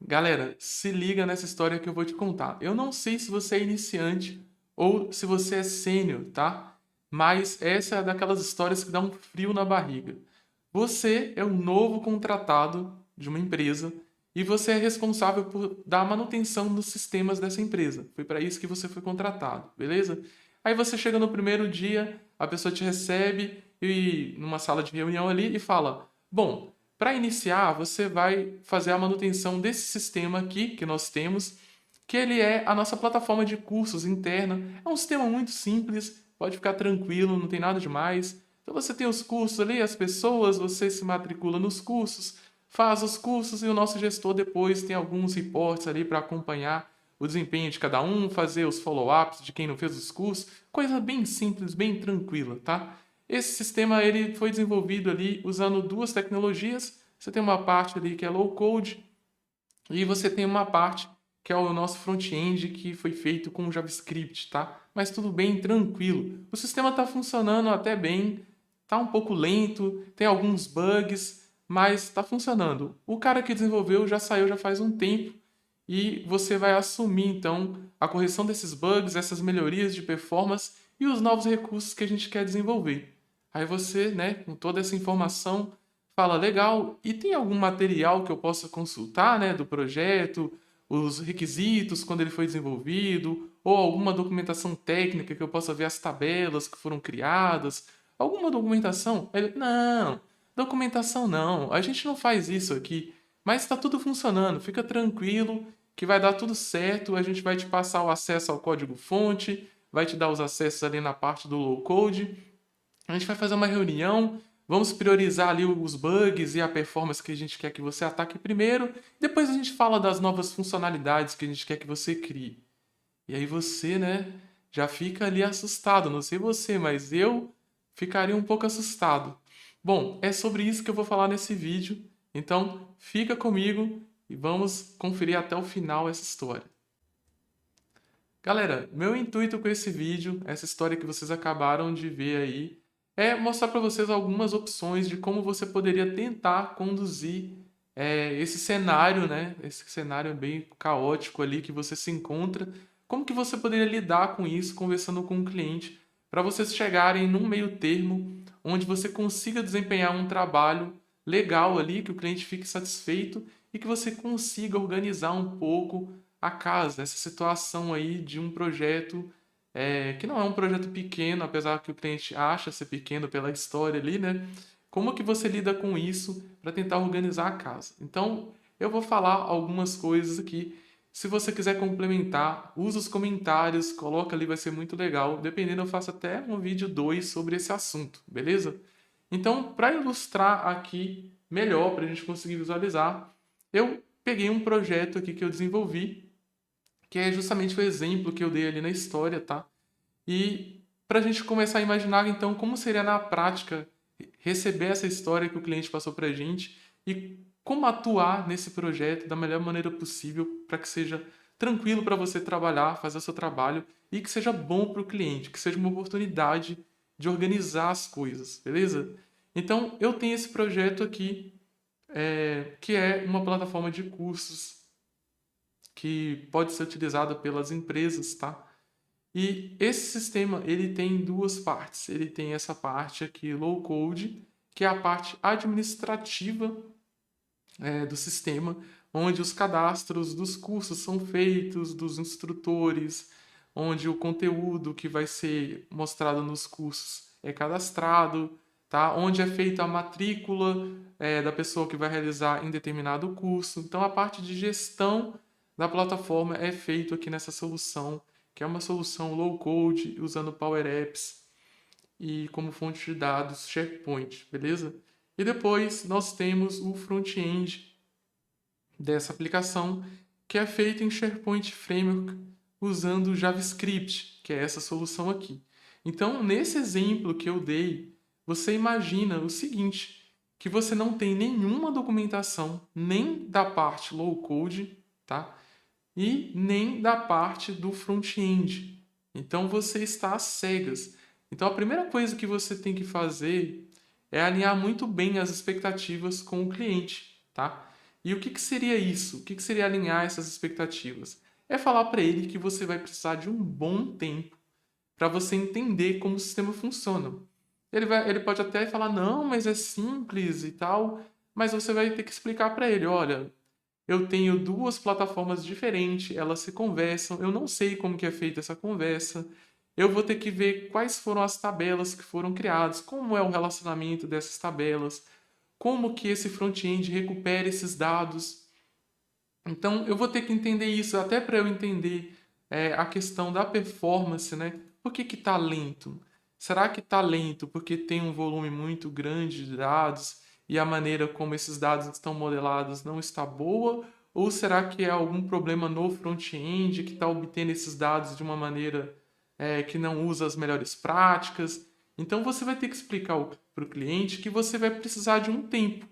Galera, se liga nessa história que eu vou te contar. Eu não sei se você é iniciante ou se você é sênior, tá? Mas essa é daquelas histórias que dá um frio na barriga. Você é um novo contratado de uma empresa e você é responsável por dar manutenção nos sistemas dessa empresa. Foi para isso que você foi contratado, beleza? Aí você chega no primeiro dia, a pessoa te recebe e numa sala de reunião ali e fala: "Bom, para iniciar, você vai fazer a manutenção desse sistema aqui que nós temos, que ele é a nossa plataforma de cursos interna. É um sistema muito simples, pode ficar tranquilo, não tem nada demais. Então você tem os cursos ali, as pessoas, você se matricula nos cursos, faz os cursos e o nosso gestor depois tem alguns reports ali para acompanhar o desempenho de cada um, fazer os follow-ups de quem não fez os cursos, coisa bem simples, bem tranquila, tá? Esse sistema ele foi desenvolvido ali usando duas tecnologias. Você tem uma parte ali que é low code e você tem uma parte que é o nosso front-end que foi feito com JavaScript, tá? Mas tudo bem, tranquilo. O sistema está funcionando até bem, tá um pouco lento, tem alguns bugs, mas está funcionando. O cara que desenvolveu já saiu já faz um tempo e você vai assumir então a correção desses bugs, essas melhorias de performance e os novos recursos que a gente quer desenvolver. Aí você, né, com toda essa informação, fala: legal, e tem algum material que eu possa consultar, né, do projeto, os requisitos quando ele foi desenvolvido, ou alguma documentação técnica que eu possa ver as tabelas que foram criadas, alguma documentação? Ele: não, documentação não, a gente não faz isso aqui, mas está tudo funcionando, fica tranquilo que vai dar tudo certo, a gente vai te passar o acesso ao código-fonte, vai te dar os acessos ali na parte do low code, a gente vai fazer uma reunião, vamos priorizar ali os bugs e a performance que a gente quer que você ataque primeiro, depois a gente fala das novas funcionalidades que a gente quer que você crie. E aí você, né, já fica ali assustado, não sei você, mas eu ficaria um pouco assustado. Bom, é sobre isso que eu vou falar nesse vídeo, então fica comigo e vamos conferir até o final essa história. Galera, meu intuito com esse vídeo, essa história que vocês acabaram de ver aí, é mostrar para vocês algumas opções de como você poderia tentar conduzir esse cenário, né? Esse cenário bem caótico ali que você se encontra. Como que você poderia lidar com isso conversando com o cliente, para vocês chegarem num meio termo onde você consiga desempenhar um trabalho legal ali, que o cliente fique satisfeito e que você consiga organizar um pouco a casa, essa situação aí de um projeto que não é um projeto pequeno, apesar que o cliente acha ser pequeno pela história ali, né? Como que você lida com isso para tentar organizar a casa? Então, eu vou falar algumas coisas aqui. Se você quiser complementar, usa os comentários, coloca ali, vai ser muito legal. Dependendo, eu faço até um vídeo 2 sobre esse assunto, beleza? Então, para ilustrar aqui melhor, para a gente conseguir visualizar, eu peguei um projeto aqui que eu desenvolvi que é justamente o exemplo que eu dei ali na história, tá? E para a gente começar a imaginar então como seria na prática receber essa história que o cliente passou para a gente e como atuar nesse projeto da melhor maneira possível para que seja tranquilo para você trabalhar, fazer o seu trabalho e que seja bom para o cliente, que seja uma oportunidade de organizar as coisas, beleza? Então eu tenho esse projeto aqui, que é uma plataforma de cursos que pode ser utilizada pelas empresas, tá? E esse sistema ele tem duas partes. Ele tem essa parte aqui low code, que é a parte administrativa do sistema, onde os cadastros dos cursos são feitos, dos instrutores, onde o conteúdo que vai ser mostrado nos cursos é cadastrado, tá? Onde é feita a matrícula da pessoa que vai realizar em determinado curso. Então, a parte de gestão da plataforma é feito aqui nessa solução, que é uma solução low code usando Power Apps e como fonte de dados SharePoint, beleza? E depois nós temos o front-end dessa aplicação, que é feito em SharePoint Framework usando JavaScript, que é essa solução aqui. Então, nesse exemplo que eu dei, você imagina o seguinte, que você não tem nenhuma documentação nem da parte low code, tá? E nem da parte do front-end. Então você está às cegas. Então a primeira coisa que você tem que fazer é alinhar muito bem as expectativas com o cliente, tá? E o que que seria isso? O que que seria alinhar essas expectativas? É falar para ele que você vai precisar de um bom tempo para você entender como o sistema funciona. Ele pode até falar, não, mas é simples e tal, mas você vai ter que explicar para ele, olha, eu tenho duas plataformas diferentes, elas se conversam, eu não sei como que é feita essa conversa, eu vou ter que ver quais foram as tabelas que foram criadas, como é o relacionamento dessas tabelas, como que esse front-end recupera esses dados. Então, eu vou ter que entender isso, até para eu entender a questão da performance, né? Por que que tá lento? Será que tá lento porque tem um volume muito grande de dados e a maneira como esses dados estão modelados não está boa? Ou será que é algum problema no front-end que está obtendo esses dados de uma maneira que não usa as melhores práticas? Então, você vai ter que explicar para o cliente que você vai precisar de um tempo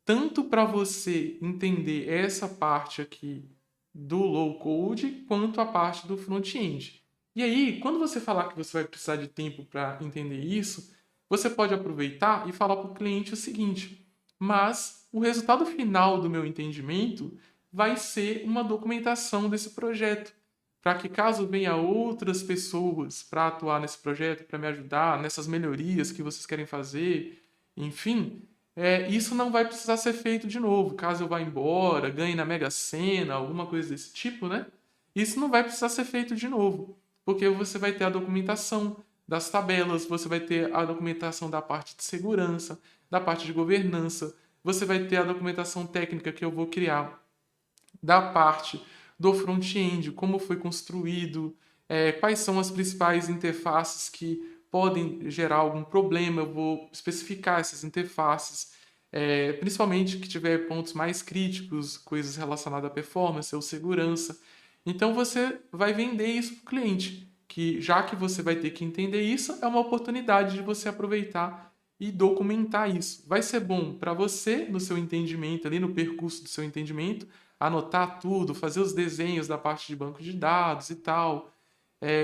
tanto para você entender essa parte aqui do low code, quanto a parte do front-end. E aí, quando você falar que você vai precisar de tempo para entender isso, você pode aproveitar e falar para o cliente o seguinte: mas o resultado final do meu entendimento vai ser uma documentação desse projeto, para que caso venha outras pessoas para atuar nesse projeto, para me ajudar nessas melhorias que vocês querem fazer, enfim, isso não vai precisar ser feito de novo. Caso eu vá embora, ganhe na Mega Sena, alguma coisa desse tipo, né? Isso não vai precisar ser feito de novo, porque você vai ter a documentação das tabelas, você vai ter a documentação da parte de segurança, da parte de governança, você vai ter a documentação técnica que eu vou criar da parte do front-end, como foi construído, quais são as principais interfaces que podem gerar algum problema, eu vou especificar essas interfaces, principalmente que tiver pontos mais críticos, coisas relacionadas à performance ou segurança. Então você vai vender isso para o cliente, que já que você vai ter que entender isso, é uma oportunidade de você aproveitar e documentar isso. Vai ser bom para você no seu entendimento, ali no percurso do seu entendimento, anotar tudo, fazer os desenhos da parte de banco de dados e tal.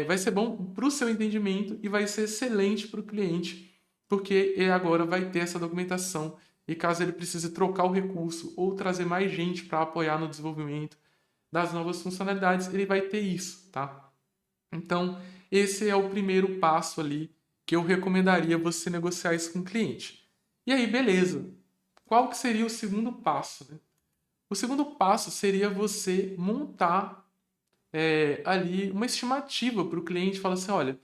Vai ser bom para o seu entendimento e vai ser excelente para o cliente, porque ele agora vai ter essa documentação e caso ele precise trocar o recurso ou trazer mais gente para apoiar no desenvolvimento das novas funcionalidades, ele vai ter isso, tá? Então, esse é o primeiro passo ali que eu recomendaria você negociar isso com o cliente. E aí, beleza. Qual que seria o segundo passo, né? O segundo passo seria você montar ali uma estimativa para o cliente, falar assim, olha,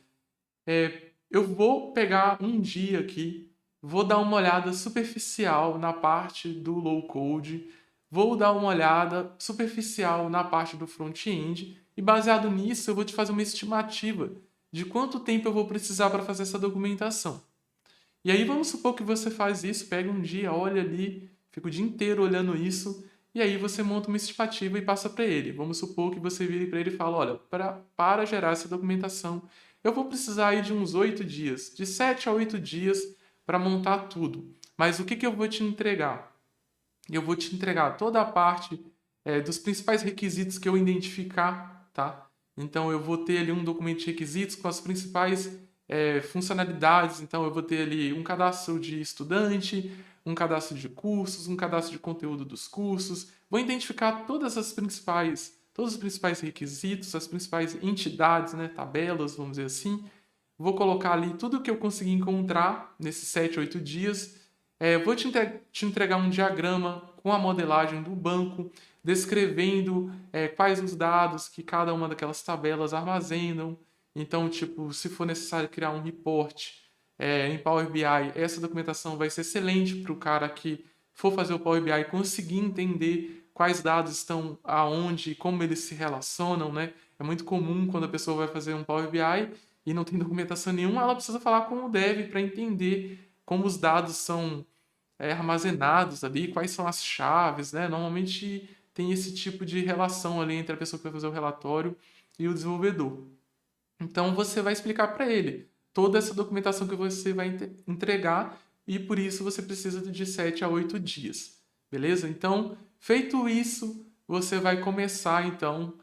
eu vou pegar um dia aqui, vou dar uma olhada superficial na parte do low code, vou dar uma olhada superficial na parte do front-end e baseado nisso eu vou te fazer uma estimativa de quanto tempo eu vou precisar para fazer essa documentação. E aí vamos supor que você faz isso, pega um dia, olha ali, fica o dia inteiro olhando isso, e aí você monta uma estimativa e passa para ele. Vamos supor que você vire para ele e fala, olha, para gerar essa documentação, eu vou precisar aí de uns 8 dias, de 7 a 8 dias para montar tudo. Mas o que que eu vou te entregar? Eu vou te entregar toda a parte dos principais requisitos que eu identificar, tá? Então eu vou ter ali um documento de requisitos com as principais funcionalidades. Então eu vou ter ali um cadastro de estudante, um cadastro de cursos, um cadastro de conteúdo dos cursos. Vou identificar todos os principais requisitos, as principais entidades, né, tabelas, vamos dizer assim. Vou colocar ali tudo o que eu conseguir encontrar nesses 7, 8 dias. Vou te entregar um diagrama com a modelagem do banco, descrevendo quais os dados que cada uma daquelas tabelas armazenam. Então, tipo, se for necessário criar um report em Power BI, essa documentação vai ser excelente para o cara que for fazer o Power BI conseguir entender quais dados estão aonde, como eles se relacionam, né? É muito comum quando a pessoa vai fazer um Power BI e não tem documentação nenhuma, ela precisa falar com o dev para entender como os dados são armazenados ali, quais são as chaves, né? Normalmente tem esse tipo de relação ali entre a pessoa que vai fazer o relatório e o desenvolvedor. Então você vai explicar para ele toda essa documentação que você vai entregar e por isso você precisa de 7 a 8 dias, beleza? Então, feito isso, você vai começar então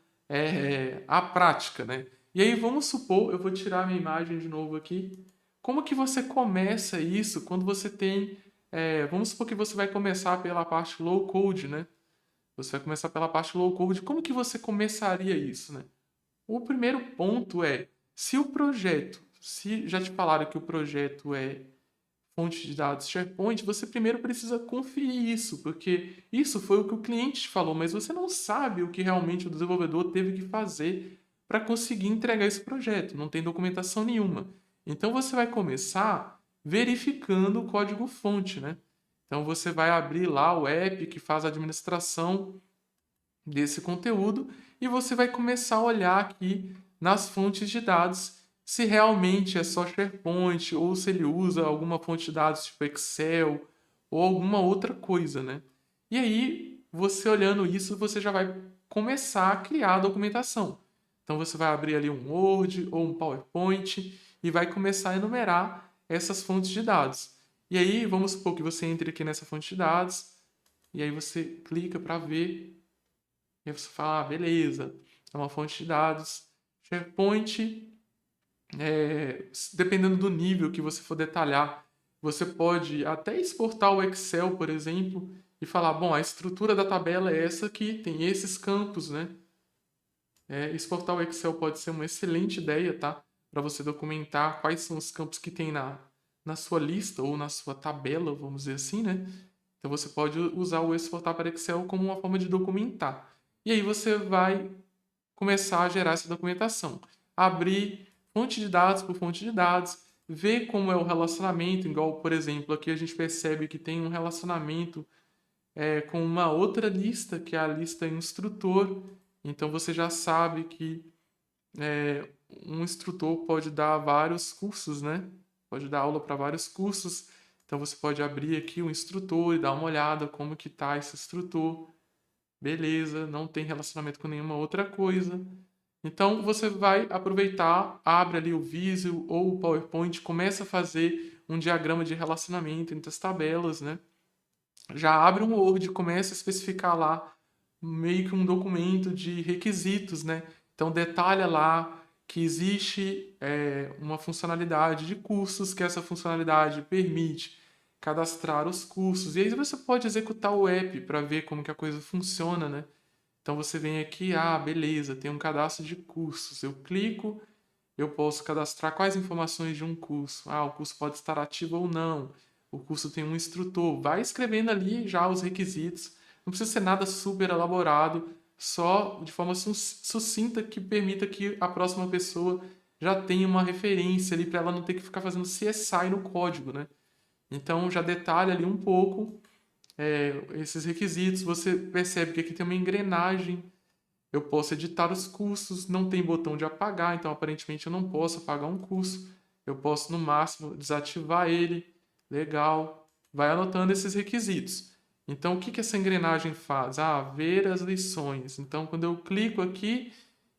a prática, né? E aí vamos supor, eu vou tirar minha imagem de novo aqui. Como que você começa isso quando você tem vamos supor que você vai começar pela parte low code, né? Você vai começar pela parte low code. Como que você começaria isso, né? O primeiro ponto é, se já te falaram que o projeto é fonte de dados SharePoint, você primeiro precisa conferir isso, porque isso foi o que o cliente te falou, mas você não sabe o que realmente o desenvolvedor teve que fazer para conseguir entregar esse projeto, não tem documentação nenhuma. Então você vai começar verificando o código-fonte, né? Então você vai abrir lá o app que faz a administração desse conteúdo e você vai começar a olhar aqui nas fontes de dados se realmente é só SharePoint ou se ele usa alguma fonte de dados tipo Excel ou alguma outra coisa, né? E aí, você olhando isso, você já vai começar a criar a documentação. Então você vai abrir ali um Word ou um PowerPoint e vai começar a enumerar essas fontes de dados. E aí, vamos supor que você entre aqui nessa fonte de dados e aí você clica para ver e aí você fala, ah, beleza, é uma fonte de dados. SharePoint, dependendo do nível que você for detalhar, você pode até exportar o Excel, por exemplo, e falar, bom, a estrutura da tabela é essa aqui, tem esses campos, né? Exportar o Excel pode ser uma excelente ideia, tá? Para você documentar quais são os campos que tem na sua lista ou na sua tabela, vamos dizer assim, né? Então você pode usar o exportar para Excel como uma forma de documentar. E aí você vai começar a gerar essa documentação. Abrir fonte de dados por fonte de dados, ver como é o relacionamento, igual, por exemplo, aqui a gente percebe que tem um relacionamento com uma outra lista, que é a lista instrutor. Então você já sabe que um instrutor pode dar vários cursos, né? Pode dar aula para vários cursos. Então você pode abrir aqui o instrutor e dar uma olhada como que está esse instrutor. Beleza, não tem relacionamento com nenhuma outra coisa. Então você vai aproveitar, abre ali o Visio ou o PowerPoint, começa a fazer um diagrama de relacionamento entre as tabelas, né? Já abre um Word, começa a especificar lá meio que um documento de requisitos, né? Então detalha lá que existe uma funcionalidade de cursos, que essa funcionalidade permite cadastrar os cursos. E aí você pode executar o app para ver como que a coisa funciona, né? Então você vem aqui, ah, beleza, tem um cadastro de cursos. Eu clico, eu posso cadastrar quais informações de um curso. Ah, o curso pode estar ativo ou não. O curso tem um instrutor. Vai escrevendo ali já os requisitos. Não precisa ser nada super elaborado, só de forma sucinta que permita que a próxima pessoa já tenha uma referência ali para ela não ter que ficar fazendo CSI no código, né? Então já detalha ali um pouco esses requisitos. Você percebe que aqui tem uma engrenagem. Eu posso editar os cursos, não tem botão de apagar, então aparentemente eu não posso apagar um curso. Eu posso, no máximo, desativar ele. Legal. Vai anotando esses requisitos. Então, o que essa engrenagem faz? Ah, ver as lições. Então, quando eu clico aqui,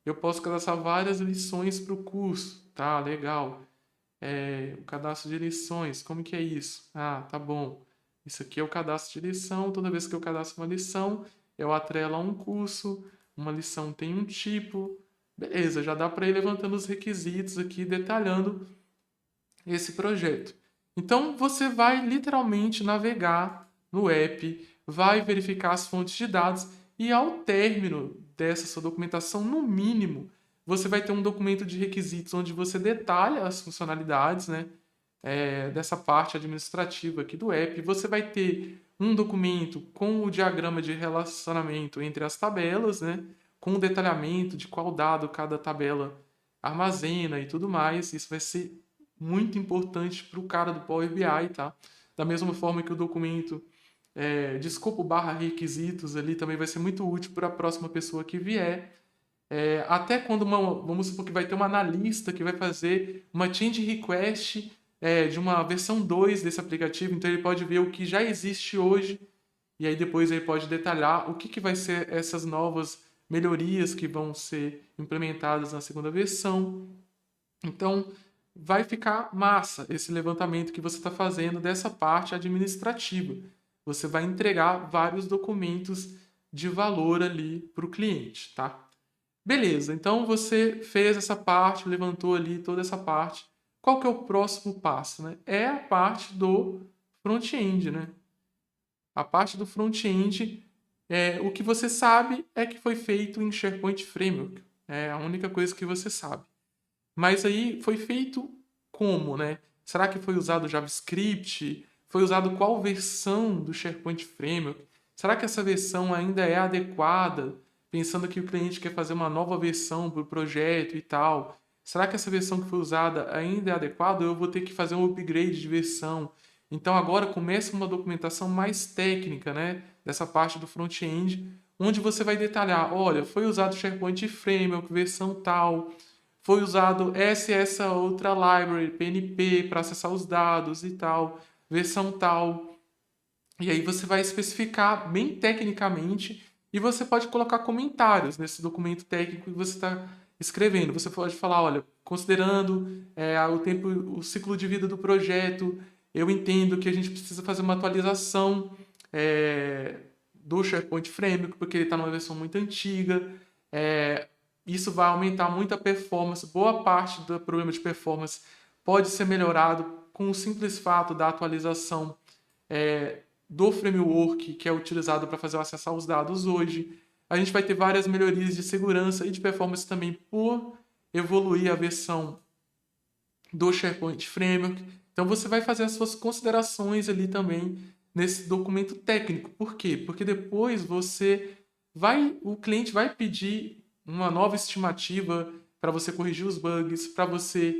eu posso cadastrar várias lições para o curso. Tá, legal. O cadastro de lições, como que é isso? Ah, tá bom. Isso aqui é o cadastro de lição. Toda vez que eu cadastro uma lição, eu atrelo a um curso. Uma lição tem um tipo. Beleza, já dá para ir levantando os requisitos aqui, detalhando esse projeto. Então, você vai literalmente navegar no app, vai verificar as fontes de dados e, ao término dessa sua documentação, no mínimo, você vai ter um documento de requisitos onde você detalha as funcionalidades, né, dessa parte administrativa aqui do app. Você vai ter um documento com o diagrama de relacionamento entre as tabelas, né, com o detalhamento de qual dado cada tabela armazena e tudo mais. Isso vai ser muito importante para o cara do Power BI, tá? Da mesma forma que o documento de escopo barra requisitos ali também vai ser muito útil para a próxima pessoa que vier. Até quando vamos supor que vai ter uma analista que vai fazer uma change request de uma versão 2 desse aplicativo, então ele pode ver o que já existe hoje e aí depois ele pode detalhar o que vai ser essas novas melhorias que vão ser implementadas na segunda versão. Então, vai ficar massa esse levantamento que você está fazendo dessa parte administrativa. Você vai entregar vários documentos de valor ali para o cliente, tá? Beleza, então você fez essa parte, levantou ali toda essa parte. Qual que é o próximo passo, né? É a parte do front-end, né? A parte do front-end o que você sabe é que foi feito em SharePoint Framework. É a única coisa que você sabe. Mas aí foi feito como, né? Será que foi usado JavaScript? Foi usado qual versão do SharePoint Framework? Será que essa versão ainda é adequada, pensando que o cliente quer fazer uma nova versão para o projeto e tal? Será que essa versão que foi usada ainda é adequada ou eu vou ter que fazer um upgrade de versão? Então agora começa uma documentação mais técnica, né, dessa parte do front-end, onde você vai detalhar, olha, foi usado o SharePoint Framework, versão tal, foi usado essa e essa outra library, PNP, para acessar os dados e tal, versão tal. E aí você vai especificar bem tecnicamente e você pode colocar comentários nesse documento técnico que você está escrevendo. Você pode falar, olha, considerando o tempo, o ciclo de vida do projeto, eu entendo que a gente precisa fazer uma atualização do SharePoint Framework, porque ele está numa versão muito antiga. Isso vai aumentar muito a performance. Boa parte do problema de performance pode ser melhorado com o simples fato da atualização do framework que é utilizado para fazer o acesso aos dados hoje. A gente vai ter várias melhorias de segurança e de performance também por evoluir a versão do SharePoint Framework. Então você vai fazer as suas considerações ali também nesse documento técnico. Por quê? Porque depois o cliente vai pedir uma nova estimativa para você corrigir os bugs, para você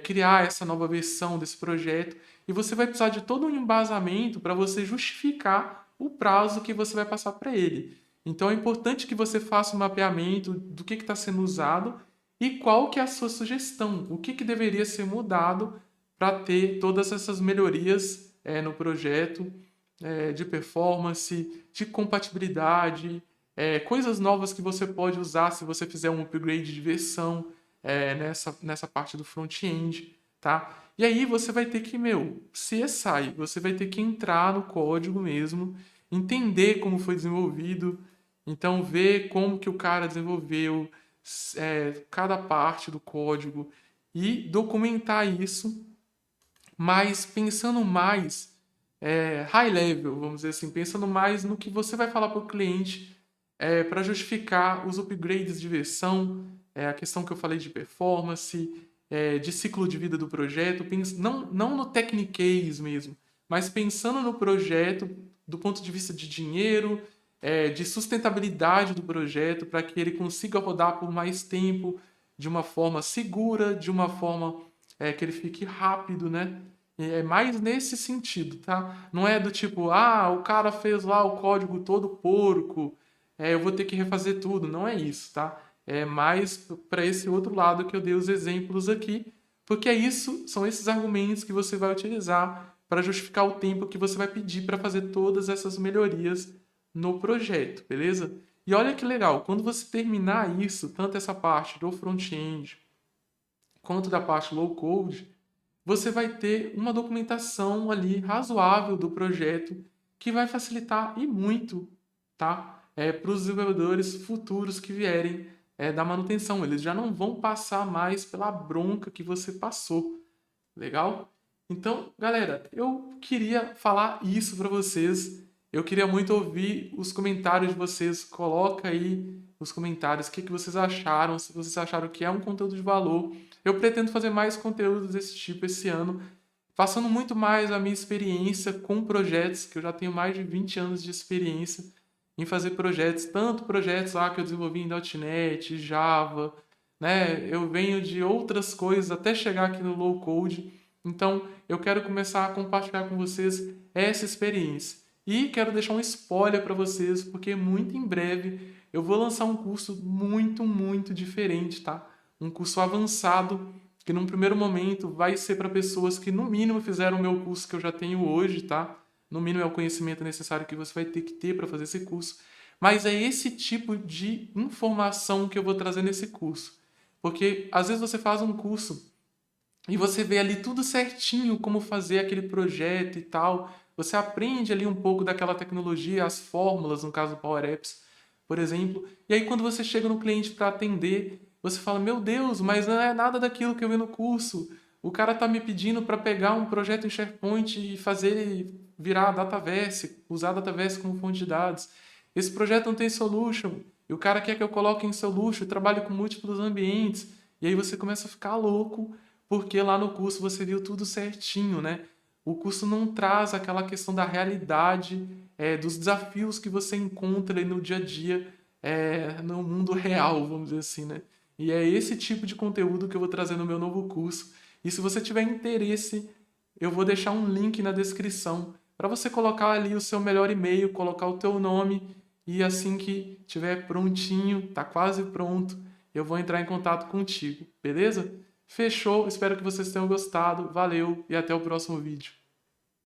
criar essa nova versão desse projeto. E você vai precisar de todo um embasamento para você justificar o prazo que você vai passar para ele. Então é importante que você faça um mapeamento do que está sendo usado e qual que é a sua sugestão, o que deveria ser mudado para ter todas essas melhorias no projeto, de performance, de compatibilidade, coisas novas que você pode usar se você fizer um upgrade de versão nessa parte do front-end, tá? E aí você vai ter que, CSI, você vai ter que entrar no código mesmo, entender como foi desenvolvido, então ver como que o cara desenvolveu cada parte do código e documentar isso, mas pensando mais high level, vamos dizer assim, pensando mais no que você vai falar para o cliente para justificar os upgrades de versão, a questão que eu falei de performance, de ciclo de vida do projeto, não no techniquez mesmo, mas pensando no projeto do ponto de vista de dinheiro, de sustentabilidade do projeto, para que ele consiga rodar por mais tempo, de uma forma segura, de uma forma que ele fique rápido, né? É mais nesse sentido, tá? Não é do tipo, o cara fez lá o código todo porco, eu vou ter que refazer tudo. Não é isso, tá? É mais para esse outro lado que eu dei os exemplos aqui, porque são esses argumentos que você vai utilizar para justificar o tempo que você vai pedir para fazer todas essas melhorias no projeto, beleza? E olha que legal, quando você terminar isso, tanto essa parte do front-end quanto da parte low code, você vai ter uma documentação ali razoável do projeto que vai facilitar e muito, tá? Para os desenvolvedores futuros que vierem da manutenção. Eles já não vão passar mais pela bronca que você passou. Legal? Então, galera, eu queria falar isso para vocês. Eu queria muito ouvir os comentários de vocês. Coloca aí nos comentários o que vocês acharam, se vocês acharam que é um conteúdo de valor. Eu pretendo fazer mais conteúdos desse tipo esse ano, passando muito mais a minha experiência com projetos, que eu já tenho mais de 20 anos de experiência em fazer projetos, tanto projetos lá que eu desenvolvi em .NET, Java, né? Eu venho de outras coisas até chegar aqui no low code. Então, eu quero começar a compartilhar com vocês essa experiência. E quero deixar um spoiler para vocês, porque muito em breve eu vou lançar um curso muito, muito diferente, tá? Um curso avançado, que num primeiro momento vai ser para pessoas que no mínimo fizeram o meu curso que eu já tenho hoje, tá? No mínimo é o conhecimento necessário que você vai ter que ter para fazer esse curso. Mas é esse tipo de informação que eu vou trazer nesse curso. Porque às vezes você faz um curso e você vê ali tudo certinho como fazer aquele projeto e tal. Você aprende ali um pouco daquela tecnologia, as fórmulas, no caso do Power Apps, por exemplo. E aí quando você chega no cliente para atender, você fala: "Meu Deus, mas não é nada daquilo que eu vi no curso. O cara tá me pedindo para pegar um projeto em SharePoint e fazer ele virar Dataverse, usar Dataverse como fonte de dados". esse projeto não tem solution, e o cara quer que eu coloque em solution, eu trabalho com múltiplos ambientes, e aí você começa a ficar louco, porque lá no curso você viu tudo certinho, né? O curso não traz aquela questão da realidade, dos desafios que você encontra aí no dia a dia, no mundo real, vamos dizer assim, né? E é esse tipo de conteúdo que eu vou trazer no meu novo curso. E se você tiver interesse, eu vou deixar um link na descrição para você colocar ali o seu melhor e-mail, colocar o teu nome e assim que tiver prontinho, tá quase pronto, eu vou entrar em contato contigo, beleza? Fechou, espero que vocês tenham gostado. Valeu e até o próximo vídeo.